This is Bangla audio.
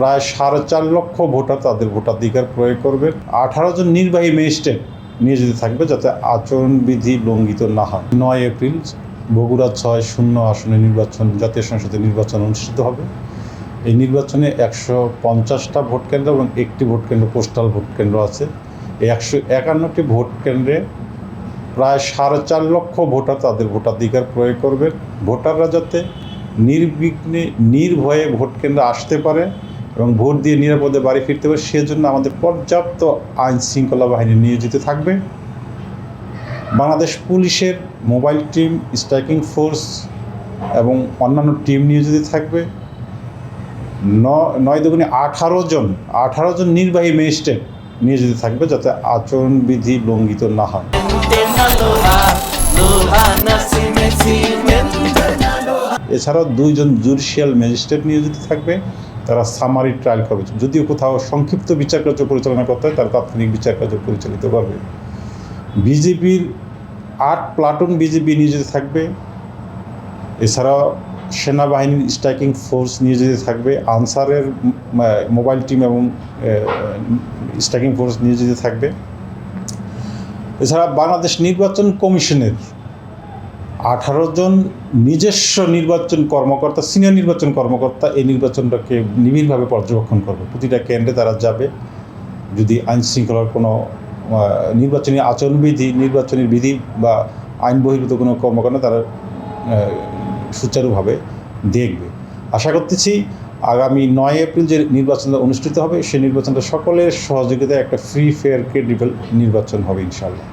প্রায় 4.5 লক্ষ ভোটার তাদের ভোটাধিকার প্রয়োগ করবেন। 18 জন নির্বাহী ম্যাজিস্ট্রেট নিয়োজিত থাকবে যাতে আচরণবিধি লঙ্ঘিত না হয়। 9 এপ্রিল বগুড়া 6-0 আসনে জাতীয় সংসদের নির্বাচন অনুষ্ঠিত হবে। এই নির্বাচনে 150টা ভোট কেন্দ্র এবং একটি ভোট কেন্দ্র পোস্টাল ভোট কেন্দ্র আছে। এই 151টি ভোট কেন্দ্রে প্রায় 4.5 লক্ষ ভোটার তাদের ভোটাধিকার প্রয়োগ করবেন। ভোটাররা যাতে নির্বিঘ্নে নির্ভয়ে ভোট কেন্দ্রে আসতে পারে এবং ভোট দিয়ে নিরাপদে বাড়ি ফিরতে পারে, সেজন্য আমাদের পর্যাপ্ত আইন শৃঙ্খলা বাহিনী নিয়োজিত থাকবে। বাংলাদেশ পুলিশের মোবাইল টিম, স্ট্রাইকিং ফোর্স এবং অন্যান্য টিম নিয়োজিত থাকবে। 9 দুগুণে 18 জন নির্বাহী ম্যাজিস্ট্রেট নিয়োজিত থাকবে যাতে আচরণবিধি লঙ্ঘিত না হয়। এছাড়াও 2 জন জুডিশিয়াল ম্যাজিস্ট্রেট নিয়োজিত থাকবে, তারা সামারি ট্রায়াল করবে। যদিও কোথাও সংক্ষিপ্ত বিচার কার্য পরিচালনা করতে হয়, তারা তাৎক্ষণিক বিচার কার্য পরিচালিত করবে। বিজেপির 8 প্লাটুন বিজেপি নিয়োজিত থাকবে। এছাড়াও সেনাবাহিনীর স্ট্রাইকিং ফোর্স নিয়োজিত থাকবে, আনসারের মোবাইল টিম এবং স্ট্রাইকিং ফোর্স নিয়োজিত থাকবে। এছাড়া বাংলাদেশ নির্বাচন কমিশনের 18 জন নিজস্ব নির্বাচন কর্মকর্তা, সিনিয়র নির্বাচন কর্মকর্তা এই নির্বাচনটাকে নিবিড়ভাবে পর্যবেক্ষণ করবে। প্রতিটা কেন্দ্রে তারা যাবে, যদি আইন শৃঙ্খলার কোনো নির্বাচনী আচরণবিধি, নির্বাচনী বিধি বা আইন বহির্ভূত কোনো কর্মকাণ্ড তারা সুচারুভাবে দেখবে। আশা করতেছি আগামী 9 এপ্রিল যে নির্বাচনটা অনুষ্ঠিত হবে সেই নির্বাচনটা সকলের সহযোগিতায় একটা ফ্রি, ফেয়ার, ক্রেডিবল নির্বাচন হবে ইনশাআল্লাহ।